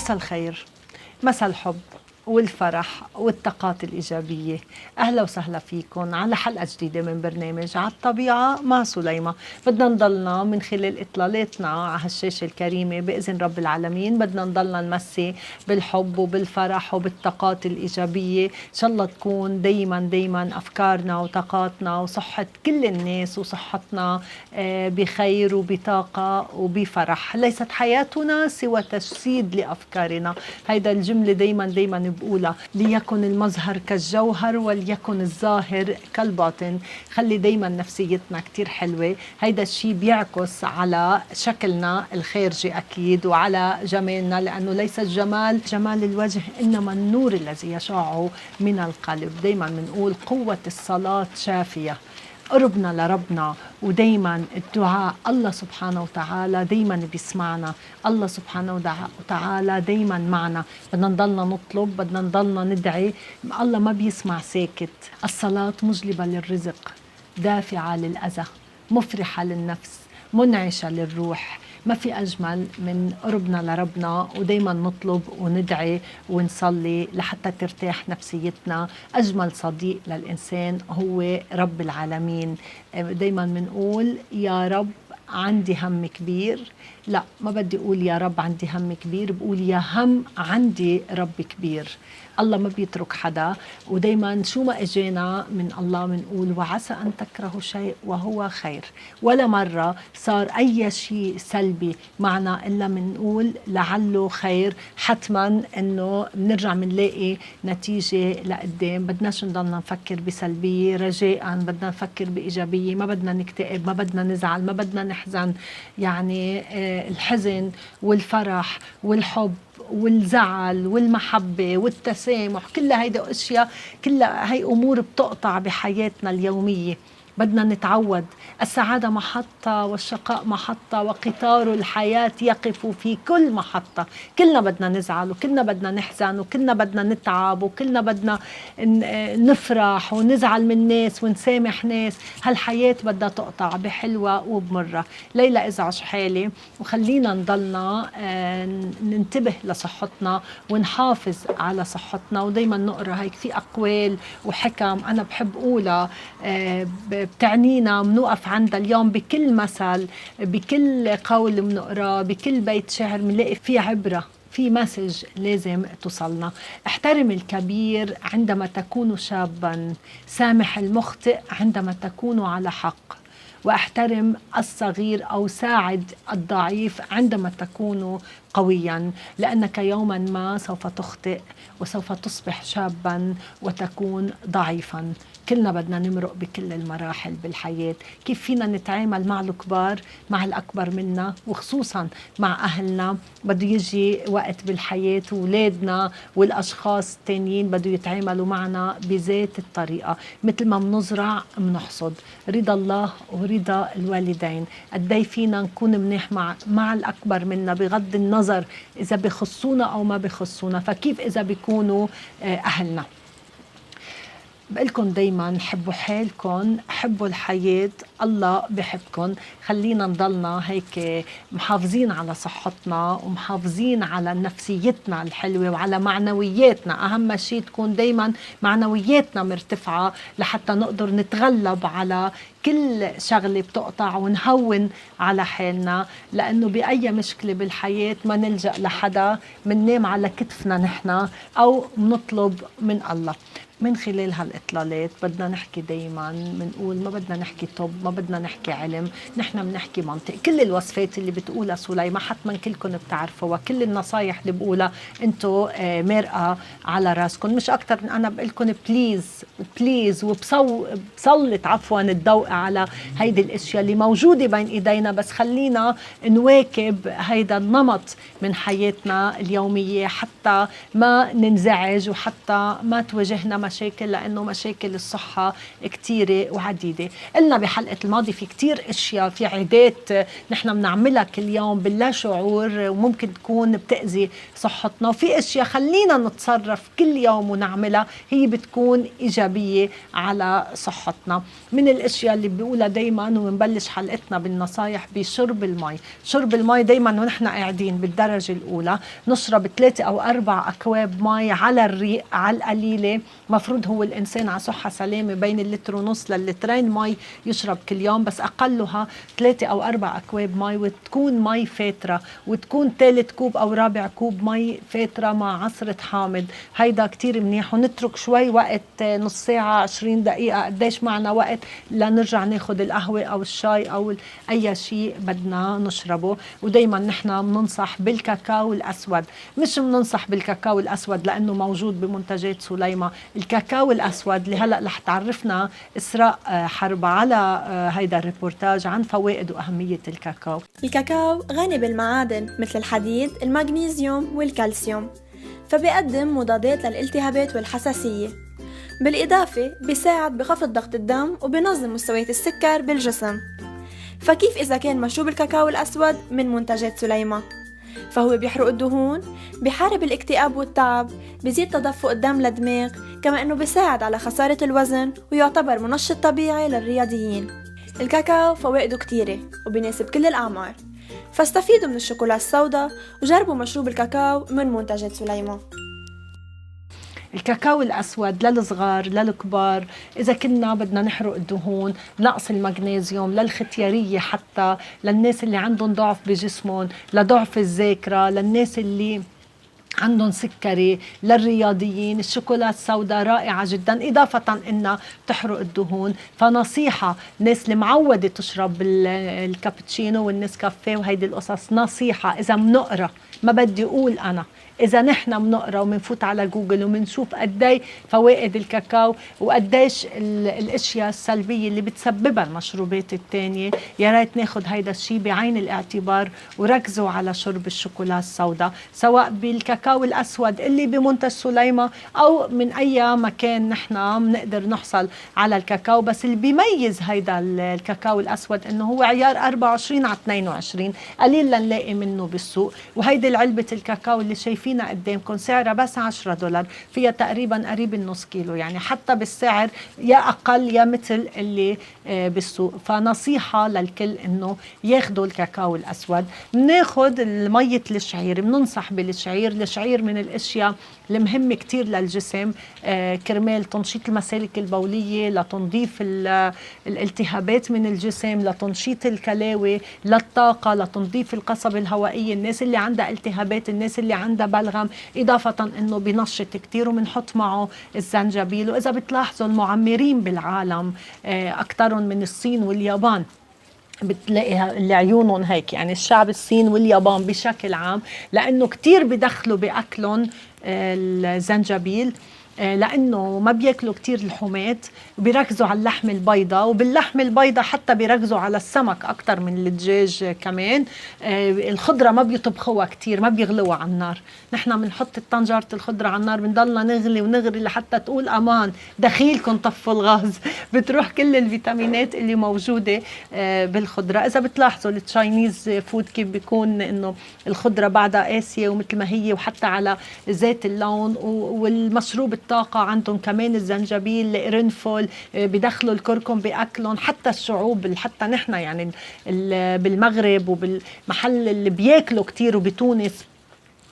مساء الخير، مساء الحب والفرح والطاقات الإيجابية. أهلا وسهلا فيكم على حلقة جديدة من برنامج على الطبيعة مع سليمة. بدنا نضلنا من خلال إطلالاتنا على هالشاشة الكريمة بإذن رب العالمين، بدنا نضلنا نمسي بالحب وبالفرح وبالطاقات الإيجابية. إن شاء الله تكون دايما أفكارنا وطاقاتنا وصحة كل الناس وصحتنا بخير وبطاقة وبفرح. ليست حياتنا سوى تجسيد لأفكارنا. هيدا الجملة دايما بقولها، ليكن المظهر كالجوهر وليكن الظاهر كالباطن. خلي دايما نفسيتنا كتير حلوة، هيدا الشيء بيعكس على شكلنا الخارجي أكيد وعلى جمالنا، لأنه ليس الجمال جمال الوجه إنما النور الذي يشع من القلب. دايما بنقول قوة الصلاة شافية، قربنا لربنا ودايما الدعاء. الله سبحانه وتعالى دايما بيسمعنا، الله سبحانه وتعالى دايما معنا. بدنا نضلنا نطلب، بدنا نضلنا ندعي، الله ما بيسمع ساكت. الصلاة مجلبة للرزق، دافعة للأذى، مفرحة للنفس، منعشة للروح. ما في أجمل من قربنا لربنا ودايما نطلب وندعي ونصلي لحتى ترتاح نفسيتنا. أجمل صديق للإنسان هو رب العالمين. دايما بنقول يا رب عندي هم كبير، لا ما بدي أقول يا رب عندي هم كبير، بقول يا هم عندي رب كبير. الله ما بيترك حدا، ودايما شو ما اجينا من الله بنقول وعسى ان تكرهوا شيء وهو خير. ولا مرة صار اي شيء سلبي معنا الا بنقول لعله خير. حتما انه بنرجع بنلاقي نتيجة لقدام. بدناش نضلنا نفكر بسلبية، رجاء بدنا نفكر بإيجابية. ما بدنا نكتئب، ما بدنا نزعل، ما بدنا نحزن. يعني الحزن والفرح والحب والزعل والمحبة والتسامح، كلها هيدا أشياء، كلها هي أمور بتقطع بحياتنا اليومية. بدنا نتعود. السعادة محطة والشقاء محطة، وقطار الحياة يقف في كل محطة. كلنا بدنا نزعل وكلنا بدنا نحزن وكلنا بدنا نتعب وكلنا بدنا نفرح ونزعل من ناس ونسامح ناس. هالحياة بدها تقطع بحلوة وبمرة. ليلى ازعج حالي وخلينا نضلنا ننتبه لصحتنا ونحافظ على صحتنا. ودايما نقرأ هيك في أقوال وحكم أنا بحب أقولها بتعنينا، منوقف عندها اليوم بكل مثل، بكل قول منقراه، بكل بيت شعر منلاقي فيه عبرة، في مسج لازم توصلنا. احترم الكبير عندما تكون شابا، سامح المخطئ عندما تكون على حق، واحترم الصغير أو ساعد الضعيف عندما تكون قويا، لأنك يوما ما سوف تخطئ وسوف تصبح شابا وتكون ضعيفا. كلنا بدنا نمرق بكل المراحل بالحياة. كيف فينا نتعامل مع الكبار، مع الأكبر منا، وخصوصا مع أهلنا. بده يجي وقت بالحياة ولادنا والأشخاص التانيين بده يتعاملوا معنا بذات الطريقة. مثل ما منزرع منحصد. رضا الله ورضا الوالدين. قدي فينا نكون منيح مع الأكبر منا بغض النظر إذا بخصونا أو ما بخصونا، فكيف إذا بيكونوا أهلنا. بقلكن دايما حبوا حالكن، حبوا الحياة، الله بحبكن. خلينا نضلنا هيك محافظين على صحتنا ومحافظين على نفسيتنا الحلوة وعلى معنوياتنا. أهم شيء تكون دايما معنوياتنا مرتفعة لحتى نقدر نتغلب على كل شغلة بتقطع ونهون على حالنا. لأنه بأي مشكلة بالحياة ما نلجأ لحدا، مننام على كتفنا نحنا أو نطلب من الله. من خلال هالإطلالات بدنا نحكي دايما، بنقول ما بدنا نحكي طب، ما بدنا نحكي علم، نحن بنحكي منطق. كل الوصفات اللي بتقولها سليمة حتما كلكم بتعرفوا، وكل النصايح اللي بقولها انتو مرقة على راسكم، مش أكتر من أنا بقلكم بليز وبسلط عفوا الضوء على هيدي الاشياء اللي موجودة بين ايدينا. بس خلينا نواكب هيدا النمط من حياتنا اليومية حتى ما ننزعج وحتى ما تواجهنا مشاكل، لأنه مشاكل الصحة كتيرة وعديدة. قلنا بحلقة الماضي في كتير اشياء، في عادات نحن بنعملها كل يوم باللا شعور وممكن تكون بتأذي صحتنا، وفي اشياء خلينا نتصرف كل يوم ونعملها هي بتكون إيجابية على صحتنا. من الاشياء اللي بيقولها دايما ونبلش حلقتنا بالنصايح بشرب المي. شرب المي دايما ونحن قاعدين بالدرجة الأولى نشرب 3 أو 4 أكواب مي على الريق على القليلة. مفروض هو الإنسان على صحة سلامة بين اللتر ونص للترين مي يشرب كل يوم، بس أقلها 3 أو 4 أكواب مي، وتكون مي فاترة، وتكون 3 كوب أو رابع كوب مي فاترة مع عصرة حامض. هيدا كتير منيح. ونترك شوي وقت، نص ساعة 20 دقيقة، قديش معنا وقت لنرجع ناخد القهوة أو الشاي أو أي شيء بدنا نشربه. ودايما نحن بننصح بالكاكاو الأسود، مش بننصح بالكاكاو الأسود لأنه موجود بمنتجات سليمة. الكاكاو الأسود اللي هلأ رح تعرفنا إسراء حرب على هيدا الريبورتاج عن فوائد وأهمية الكاكاو. الكاكاو غني بالمعادن مثل الحديد، المغنيسيوم والكالسيوم، فبيقدم مضادات للالتهابات والحساسية. بالإضافة بيساعد بخفض ضغط الدم وبينظم مستويات السكر بالجسم. فكيف إذا كان مشروب الكاكاو الأسود من منتجات سليمة؟ فهو بيحرق الدهون، بيحارب الاكتئاب والتعب، بيزيد تدفق الدم للدماغ، كما أنه بيساعد على خسارة الوزن، ويعتبر منشط طبيعي للرياضيين. الكاكاو فوائده كتيرة وبيناسب كل الأعمار، فاستفيدوا من الشوكولا السوداء وجربوا مشروب الكاكاو من منتجات سليمة. الكاكاو الأسود للصغار للكبار، إذا كنا بدنا نحرق الدهون، نقص المغنيسيوم، للختيارية، حتى للناس اللي عندهم ضعف بجسمهم، لضعف الذاكرة، للناس اللي عندهم سكري، للرياضيين. الشوكولا السوداء رائعة جدا، إضافة إنها تحرق الدهون. فنصيحة ناس اللي معودة تشرب الكابتشينو والنسكافيه وهيدي القصص، نصيحة إذا منقرأ، ما بدي أقول أنا، إذا نحن منقرأ ومنفوت على جوجل ومنشوف قدي فوائد الكاكاو وقديش الاشياء السلبية اللي بتسببها المشروبات التانية، يا ريت ناخد هيدا الشيء بعين الاعتبار وركزوا على شرب الشوكولا السوداء، سواء بالكاكاو الأسود اللي بمنتج سليمة أو من أي مكان نحن بنقدر نحصل على الكاكاو. بس اللي بيميز هيدا الكاكاو الأسود إنه هو عيار 24 على 22، قليل لنلاقي منه بالسوق. وهيدي العلبة الكاكاو اللي شايفين قدامكم سعرها بس $10، فيها تقريبا قريب النص كيلو، يعني حتى بالسعر يا أقل يا مثل اللي بالسوق. فنصيحة للكل إنه ياخدوا الكاكاو الأسود. بناخد مية الشعير، بننصح بالشعير. الشعير من الأشياء المهمة كتير للجسم، كرمال تنشيط المسالك البولية، لتنظيف الالتهابات من الجسم، لتنشيط الكلاوي، للطاقة، لتنظيف القصبة الهوائية، الناس اللي عندها التهابات، الناس اللي عندها بلغم. إضافة إنه بنشط كتير، وبنحط معه الزنجبيل. وإذا بتلاحظوا المعمرين بالعالم أكترهم من الصين واليابان، بتلاقي اللي عيونهم هيك، يعني الشعب الصين واليابان بشكل عام، لأنه كتير بدخلوا بأكلهم الزنجبيل، لأنه ما بياكلوا كتير اللحومات، وبيركزوا على اللحم البيضاء، وباللحم البيضاء حتى بيركزوا على السمك أكتر من الدجاج كمان. الخضرة ما بيطبخوها كتير، ما بيغلوها على النار. نحن بنحط طنجرة الخضرة على النار، بنضلنا نغلي ونغلي لحتى تقول أمان دخيلكم طفوا الغاز، بتروح كل الفيتامينات اللي موجودة بالخضرة. إذا بتلاحظوا التشاينيز فود كيف بيكون إنه الخضرة بعدها قاسية ومثل ما هي، وحتى على زيت اللون. والمشروب الطاقة عندهم كمان الزنجبيل، القرنفل، بدخلوا الكركم بأكلهم. حتى الشعوب، حتى نحن يعني بالمغرب وبالمحل اللي بياكلوا كتير، وبتونس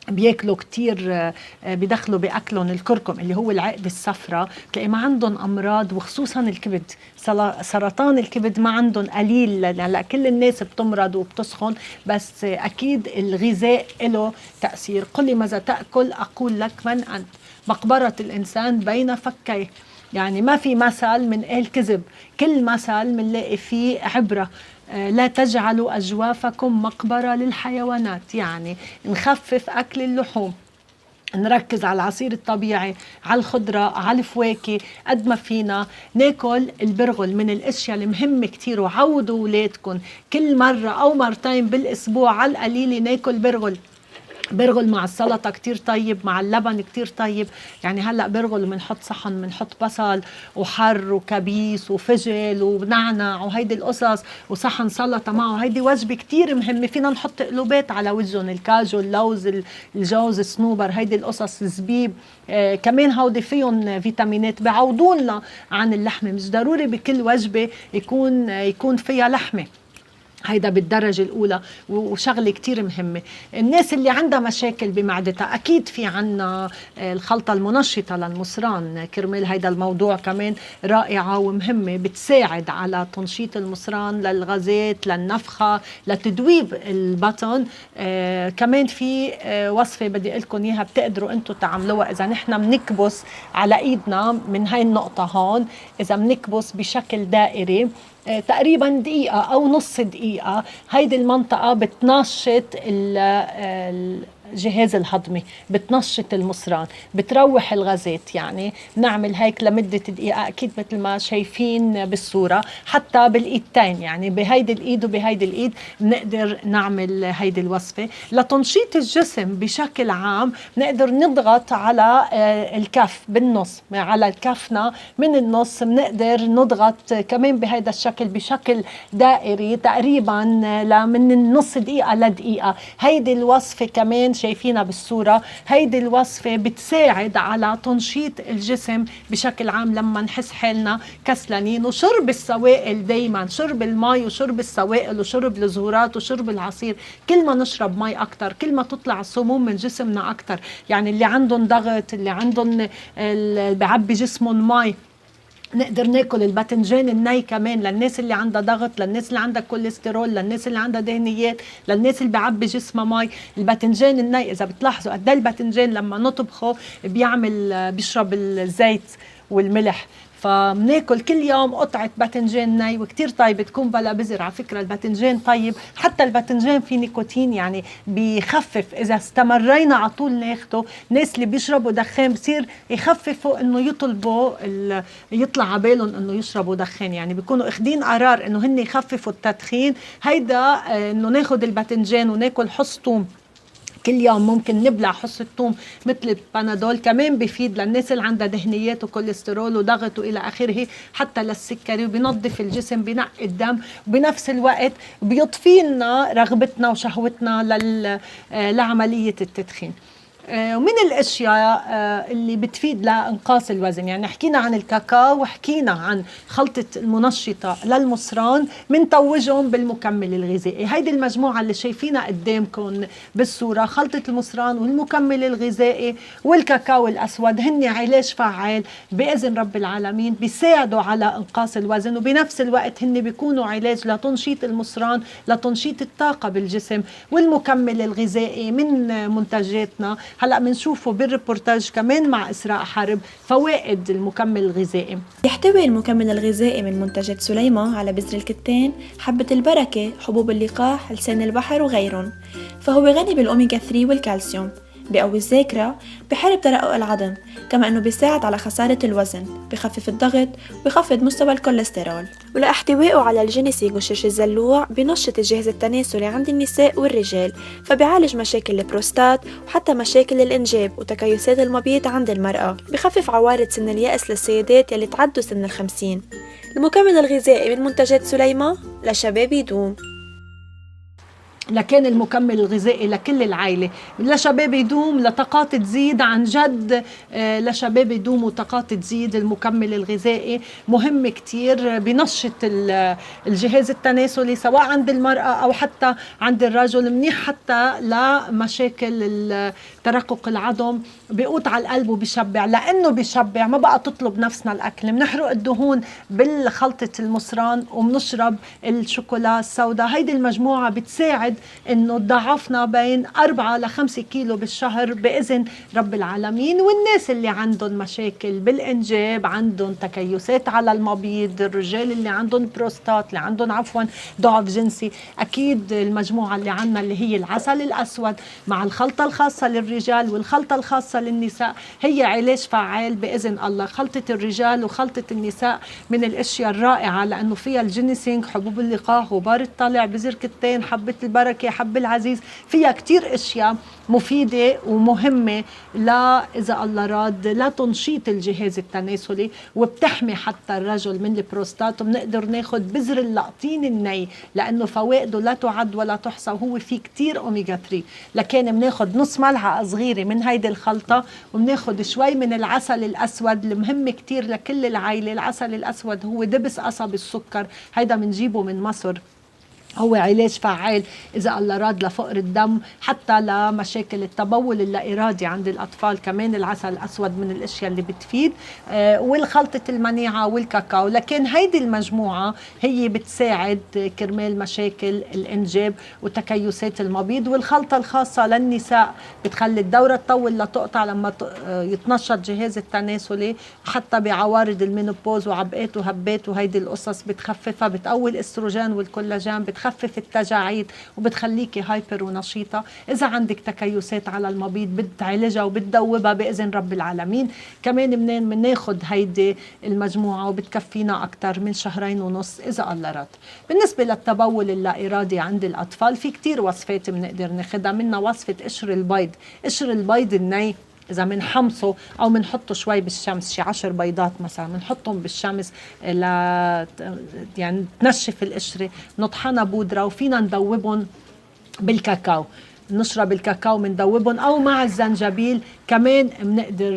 بياكلوا كتير، بيدخلوا بأكلهم الكركم اللي هو العقد الصفراء. تلاقي ما عندهم أمراض، وخصوصا الكبد، سرطان الكبد ما عندهم قليل. لا كل الناس بتمرض وبتسخن، بس أكيد الغذاء له تأثير. قل ماذا تأكل أقول لك من أنت، مقبرة الإنسان بين فكيه. يعني ما في مثل من قال كذب، كل مثل منلاقي فيه عبرة. لا تجعلوا أجوافكم مقبرة للحيوانات، يعني نخفف أكل اللحوم، نركز على العصير الطبيعي، على الخضرة، على الفواكه قد ما فينا. ناكل البرغل من الاشياء المهمة كتير، وعودوا اولادكم كل مرة او مرتين بالاسبوع على القليل ناكل برغل. برغل مع السلطة كتير طيب، مع اللبن كتير طيب. يعني هلأ برغل بنحط صحن، بنحط بصل وحر وكبيس وفجل ونعنع وهيدي القصص وصحن سلطة معه. هيدي وجبة كتير مهمة. فينا نحط قلوبات على وجهن، الكاجو، اللوز، الجوز، الصنوبر، هيدي القصص، الزبيب. كمان هودي فيهم فيتامينات بيعوضونا عن اللحمة. مش ضروري بكل وجبة يكون فيها لحمة. هيدا بالدرجة الأولى. وشغلة كتير مهمة، الناس اللي عندها مشاكل بمعدتها أكيد في عنا الخلطة المنشطة للمصران. كرمال هيدا الموضوع كمان رائعة ومهمة، بتساعد على تنشيط المصران، للغازات، للنفخة، لتدويب البطن. كمان في وصفة بدي أقولكم إياها بتقدروا أنتوا تعملوها. إذا نحن منكبس على إيدنا من هاي النقطة هون، إذا منكبس بشكل دائري تقريبا دقيقة أو نص دقيقة، هيدي المنطقة بتنشط الجهاز الهضمي، بتنشط المصران، بتروح الغازات. يعني نعمل هيك لمدة دقيقة، أكيد مثل ما شايفين بالصورة، حتى بالإيدتين، يعني بهيدي الإيد وبهيدي الإيد بنقدر نعمل هيدي الوصفة لتنشيط الجسم بشكل عام. نقدر نضغط على الكف بالنص، على كفنا من النص بنقدر نضغط كمان بهيدا الشكل بشكل دائري تقريبا من النص دقيقة لدقيقة. هيدي الوصفة كمان شايفينها بالصورة، هيدي الوصفة بتساعد على تنشيط الجسم بشكل عام لما نحس حالنا كسلانين. وشرب السوائل دايما، شرب المي وشرب السوائل وشرب الزهورات وشرب العصير. كل ما نشرب مي أكتر كل ما تطلع السموم من جسمنا أكتر. يعني اللي عندهم ضغط، اللي عندهم بعبي جسمهم مي، نقدر ناكل الباذنجان الني كمان للناس اللي عندها ضغط، للناس اللي عندها كوليسترول، للناس اللي عندها دهنيات، للناس اللي بعبي جسمها مي. الباذنجان الني إذا بتلاحظوا قد ايه الباذنجان لما نطبخه بيشرب الزيت والملح. فبناكل كل يوم قطعة باذنجان ني وكتير طيب، بتكون بلا بذر. على فكرة الباذنجان طيب، حتى الباذنجان فيه نيكوتين، يعني بيخفف. إذا استمرينا على طول ناخده، ناس اللي بيشربوا دخان بصير يخففوا إنه يطلبوا يطلع عبالهم إنه يشربوا دخان. يعني بيكونوا اخدين قرار إنه هن يخففوا التدخين. هيدا إنه ناخد الباذنجان وناكل حص ثوم كل يوم، ممكن نبلع حصة ثوم مثل البانادول. كمان بفيد للناس اللي عندها دهنيات وكوليسترول وضغط والى اخره، حتى للسكري، وبينظف الجسم، بينقي الدم، وبنفس الوقت بيطفي لنا رغبتنا وشهوتنا لعملية التدخين. ومن الاشياء اللي بتفيد لانقاص الوزن، يعني حكينا عن الكاكاو وحكينا عن خلطة المنشطة للمصران، منتوجهم بالمكمل الغذائي. هيدي المجموعة اللي شايفينها قدامكم بالصورة، خلطة المصران والمكمل الغذائي والكاكاو الأسود، هن علاج فعال بإذن رب العالمين، بيساعدوا على انقاص الوزن، وبنفس الوقت هن بيكونوا علاج لتنشيط المصران، لتنشيط الطاقة بالجسم. والمكمل الغذائي من منتجاتنا هلأ منشوفه بالريبورتاج كمان مع إسراء حرب فوائد المكمل الغذائي. يحتوي المكمل الغذائي من منتجات سليمة على بذر الكتان، حبة البركة، حبوب اللقاح، لسان البحر وغيرهم. فهو غني بالأوميغا 3 والكالسيوم، بيقوي الذاكرة، بحارب ترقق العظم، كما أنه بيساعد على خسارة الوزن، بخفف الضغط، بخفض مستوى الكوليسترول. ولاحتوائه على الجينيسيج والشرش الزلوع بينشط الجهاز التناسلي عند النساء والرجال، فبيعالج مشاكل البروستات وحتى مشاكل الإنجاب وتكيسات المبيض عند المرأة، بخفف عوارض سن اليأس للسيدات يلي تعدوا سن 50. المكمل الغذائي من منتجات سليمة لشباب يدوم. لكن المكمل الغذائي لكل العائلة، لشباب يدوم، لطاقات تزيد عن جد، لشباب يدوم وطاقات تزيد. المكمل الغذائي مهم كتير، بنشط الجهاز التناسلي سواء عند المرأة أو حتى عند الرجل. منيح حتى لمشاكل ترقق العظم، بيقوت على القلب وبيشبع، لأنه بيشبع ما بقى تطلب نفسنا الأكل. بنحرق الدهون بالخلطة المصران وبنشرب الشوكولا السوداء. هيدي المجموعة بتساعد انه تضاعفنا بين 4 ل 5 كيلو بالشهر باذن رب العالمين. والناس اللي عندهم مشاكل بالانجاب، عندهم تكيسات على المبيض، الرجال اللي عندهم بروستات، اللي عندهم ضعف جنسي، اكيد المجموعه اللي عندنا اللي هي العسل الاسود مع الخلطه الخاصه للرجال والخلطه الخاصه للنساء هي علاج فعال باذن الله. خلطه الرجال وخلطه النساء من الاشياء الرائعه، لانه فيها الجينيسينج، حبوب اللقاح، غبار الطلع، بذر كتان، حبه البركه، البركة، حب العزيز، فيها كتير اشياء مفيدة ومهمة إذا الله راد لتنشيط الجهاز التناسلي، وبتحمي حتى الرجل من البروستات. وبنقدر ناخد بذر اللقطين الني لأنه فوائده لا تعد ولا تحصى، وهو فيه كتير أوميجا 3. لكن بناخد نص ملعقة صغيرة من هيدي الخلطة، وبناخد شوي من العسل الأسود المهم كتير لكل العائلة. العسل الأسود هو دبس قصب السكر، هيدا منجيبه من مصر، هو علاج فعال إذا الله راد لفقر الدم، حتى لمشاكل التبول اللا إرادي عند الأطفال. كمان العسل الأسود من الأشياء اللي بتفيد، والخلطة المناعة والكاكاو. لكن هيدي المجموعة هي بتساعد كرمال مشاكل الإنجاب وتكيسات المبيض. والخلطة الخاصة للنساء بتخلي الدورة تطول لتقطع لما يتنشط جهاز التناسلي، حتى بعوارض المينوبوز وعبقات وهبات وهيدي القصص بتخففها، بتقوي الاستروجين والكولاجين، بتخفف التجاعيد وبتخليكي هايبر ونشيطة. إذا عندك تكيسات على المبيض بتعالجها وبتدوبها بإذن رب العالمين. كمان بناخد هيدي المجموعة وبتكفينا أكتر من 2.5 شهر إذا الله راد. بالنسبة للتبول اللا إرادي عند الأطفال في كتير وصفات بنقدر ناخدها، منها وصفة قشر البيض. قشر البيض الني إذا منحمصه أو منحطه شوي بالشمس، شي 10 بيضات مثلا منحطهم بالشمس يعني تنشف القشرة، نطحنها بودرة، وفينا ندوبهم بالكاكاو، نشرب الكاكاو مندوبهم، أو مع الزنجبيل كمان بنقدر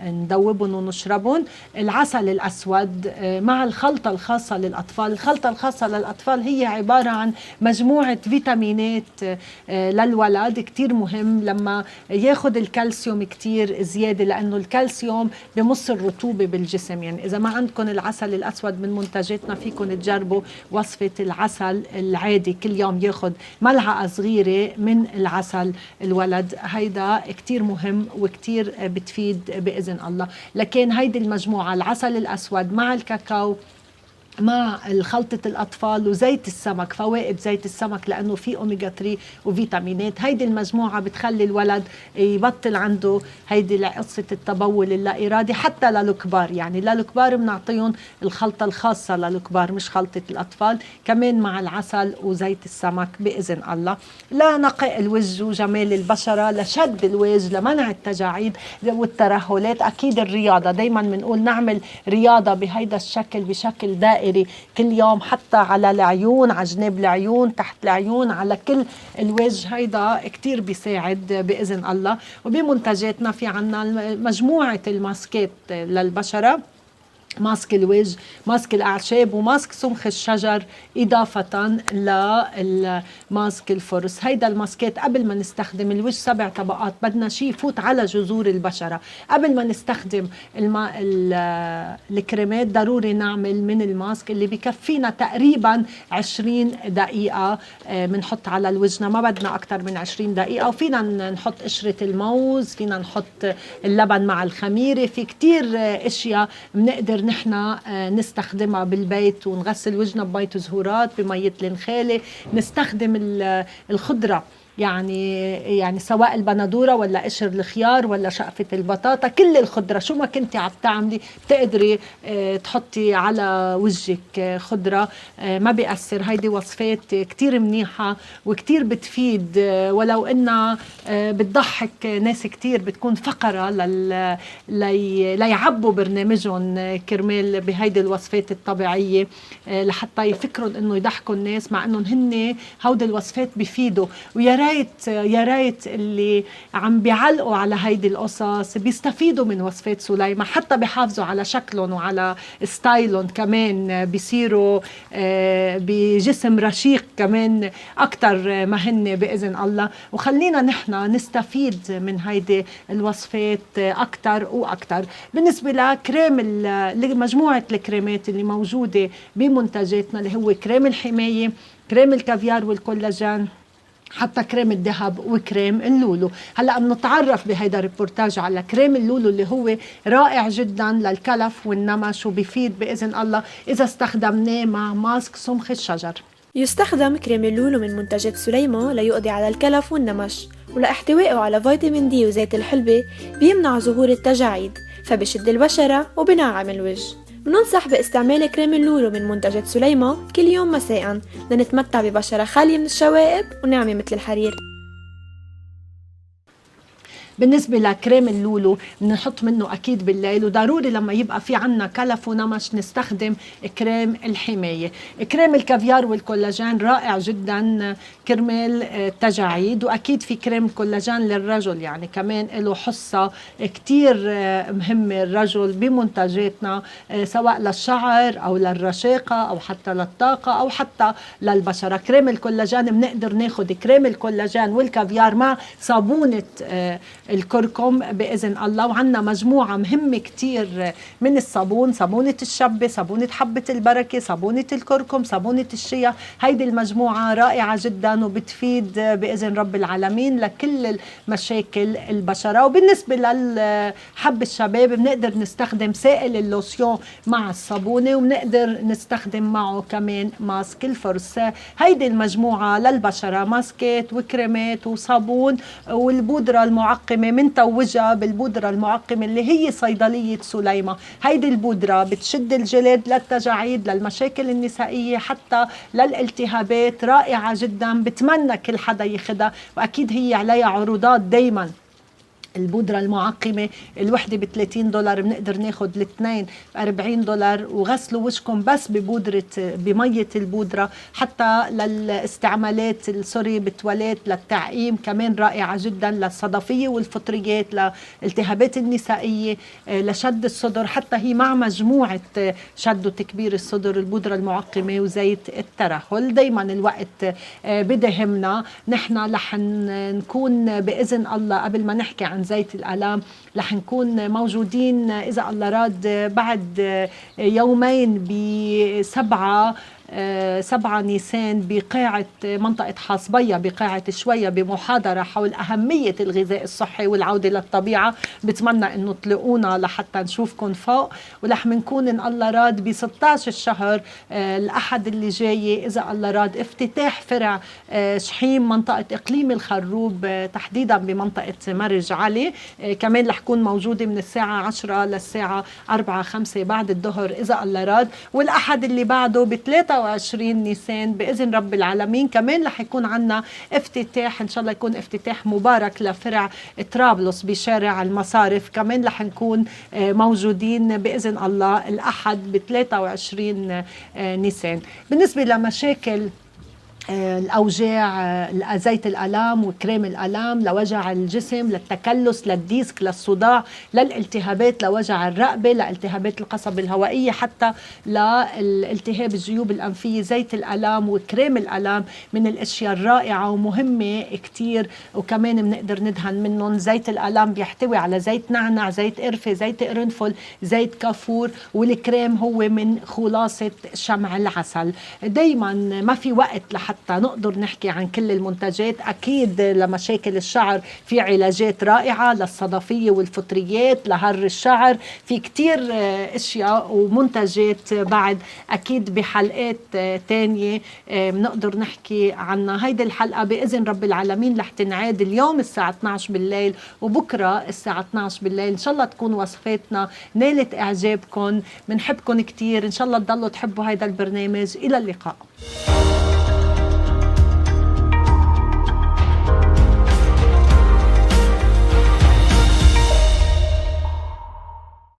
ندوبهم ونشربهم. العسل الأسود مع الخلطة الخاصة للأطفال. الخلطة الخاصة للأطفال هي عبارة عن مجموعة فيتامينات للولد كتير مهم لما ياخد الكالسيوم كتير زيادة، لأنه الكالسيوم بمص الرطوبة بالجسم. يعني إذا ما عندكم العسل الأسود من منتجاتنا فيكم تجربوا وصفة العسل العادي، كل يوم ياخد ملعقة صغيرة من العسل الولد. هيدا كتير مهم وكتير بتفيد بإذن الله. لكن هيدي المجموعة العسل الأسود مع الكاكاو مع خلطة الأطفال وزيت السمك، فوائد زيت السمك لأنه فيه أوميجا 3 وفيتامينات، هيدي المجموعة بتخلي الولد يبطل عنده هيدي قصة التبول اللا إرادي. حتى للكبار، يعني للكبار بنعطيهم الخلطة الخاصة للكبار مش خلطة الأطفال، كمان مع العسل وزيت السمك بإذن الله. لا نقاء الوجه وجمال البشرة، لشد الوجه، لمنع التجاعيد والترهلات. أكيد الرياضة، دايما بنقول نعمل رياضة بهيدا الشكل، بشكل دائري كل يوم، حتى على العيون، على جناب العيون، تحت العيون، على كل الوجه. هيدا كتير بيساعد بإذن الله. وبمنتجاتنا في عنا مجموعة الماسكات للبشرة، ماسك الوجه، ماسك الأعشاب، وماسك سمخ الشجر، إضافة للماسك الفرس. هيدا الماسكات قبل ما نستخدم الوجه 7 طبقات، بدنا شيء يفوت على جذور البشرة. قبل ما نستخدم الكريمات ضروري نعمل من الماسك اللي بكفينا تقريبا 20 دقيقة بنحط على الوجهنا، ما بدنا أكتر من 20 دقيقة. وفينا نحط قشرة الموز، فينا نحط اللبن مع الخميرة، في كتير أشياء بنقدر نحن نستخدمها بالبيت، ونغسل وجهنا بمية زهورات بمية النخالة. نستخدم الخضرة، يعني سواء البندورة ولا قشر الخيار ولا شقفة البطاطا، كل الخضرة شو ما كنتي عم تعملي بتقدري تحطي على وجهك خضرة، ما بيأثر. هيدي وصفات كتير منيحة وكتير بتفيد، ولو إنها بتضحك ناس كتير، بتكون فقرة ليعبوا برنامجهم كرمال بهيدي الوصفات الطبيعية، لحتى يفكروا إنه يضحكوا الناس، مع إنهم هن هودي الوصفات بيفيدوا. يا ريت اللي عم بيعلقوا على هيدي القصص بيستفيدوا من وصفات سليمة، حتى بيحافظوا على شكلهم وعلى ستايلهم، كمان بيصيروا بجسم رشيق كمان أكتر ما هن بإذن الله. وخلينا نحن نستفيد من هيدي الوصفات أكتر وأكتر. بالنسبة لكريم، مجموعة الكريمات اللي موجودة بمنتجاتنا اللي هو كريم الحماية، كريم الكافيار والكولاجين، حتى كريم الذهب وكريم اللولو. هلأ بنتعرف بهيدا الريبورتاج على كريم اللولو اللي هو رائع جدا للكلف والنمش، وبيفيد بإذن الله إذا استخدمناه مع ماسك سمخ الشجر. يستخدم كريم اللولو من منتجات سليمة ليقضي على الكلف والنمش، ولاحتوائه على فيتامين دي وزيت الحلبة بيمنع ظهور التجاعيد، فبشد البشرة وبنعم الوجه. بننصح باستعمال كريم اللولو من منتجات سليمة كل يوم مساء لنتمتع ببشرة خالية من الشوائب وناعمة مثل الحرير. بالنسبة لكريم اللولو بنحط منه أكيد بالليل، وضروري لما يبقى في عنا كلف ونمش نستخدم كريم الحماية. كريم الكافيار والكولاجين رائع جدا كرمال التجاعيد، وأكيد في كريم كولاجين للرجل يعني كمان له حصة كتير مهمة الرجل بمنتجاتنا، سواء للشعر أو للرشاقة أو حتى للطاقة أو حتى للبشرة. كريم الكولاجين بنقدر ناخد كريم الكولاجين والكافيار مع صابونة الكركم بإذن الله، وعنا مجموعة مهمة كتير من الصابون، صابونة الشبة، صابونة حبة البركة، صابونة الكركم، صابونة الشيا. هيدي المجموعة رائعة جدا وبتفيد بإذن رب العالمين لكل المشاكل البشرة. وبالنسبة للحب الشباب بنقدر نستخدم سائل اللوسيون مع الصابونة، وبنقدر نستخدم معه كمان ماسك الفرص. هيدي المجموعة للبشرة ماسكات وكريمات وصابون والبودرة المعقمة منتوجها بالبودرة المعقمة اللي هي صيدلية سليمة. هيدي البودرة بتشد الجلد للتجاعيد للمشاكل النسائية حتى للالتهابات، رائعة جدا بتمنى كل حدا ياخدها، وأكيد هي عليها عروضات دايما. البودرة المعقمة الوحدة $30 بنقدر ناخد الاثنين $40، وغسلوا وشكم بس بمية البودرة حتى للاستعمالات بالتواليت للتعقيم كمان رائعة جدا، للصدفية والفطريات، لالتهابات النسائية، لشد الصدر، حتى هي مع مجموعة شد وتكبير الصدر البودرة المعقمة وزيت الترهل. دايما الوقت بدهمنا نحن رح نكون بإذن الله قبل ما نحكي عن زيت الألام رح نكون موجودين إذا الله راد بعد يومين ب7 نيسان بقاعة منطقة حاصبية بقاعة شوية بمحاضرة حول أهمية الغذاء الصحي والعودة للطبيعة. بتمنى أنه تلاقونا لحتى نشوفكم فوق، ولح منكون إن الله راد ب16 الشهر الأحد اللي جاي إذا الله راد افتتاح فرع شحيم منطقة إقليم الخروب تحديدا بمنطقة مرج علي. كمان رح كون موجودة من الساعة 10 للساعة 4-5 بعد الظهر إذا الله راد. والأحد اللي بعده ب23 نيسان بإذن رب العالمين كمان رح يكون عنا افتتاح، إن شاء الله يكون افتتاح مبارك لفرع طرابلس بشارع المصارف. كمان رح نكون موجودين بإذن الله الأحد ب23 نيسان. بالنسبة لمشاكل الأوجاع زيت الألام وكريم الألام لوجع الجسم، للتكلس، للديسك، للصداع، للالتهابات، لوجع الرقبة، لالتهابات القصبة الهوائية، حتى لالتهاب الجيوب الأنفية. زيت الألام وكريم الألام من الأشياء الرائعة ومهمة كتير، وكمان بنقدر ندهن منهم. زيت الألام بيحتوي على زيت نعناع، زيت قرفة، زيت قرنفل، زيت كافور، والكريم هو من خلاصة شمع العسل. دايما ما في وقت حتى نقدر نحكي عن كل المنتجات. أكيد لمشاكل الشعر في علاجات رائعة، للصدفية والفطريات، لهر الشعر، في كتير أشياء ومنتجات بعد أكيد بحلقات تانية بنقدر نحكي عنها. هيدي الحلقة بإذن رب العالمين رح تنعاد اليوم الساعة 12 بالليل وبكرة الساعة 12 بالليل. إن شاء الله تكون وصفاتنا نالت إعجابكم، بنحبكم كتير، إن شاء الله تضلوا تحبوا هيدا البرنامج. إلى اللقاء.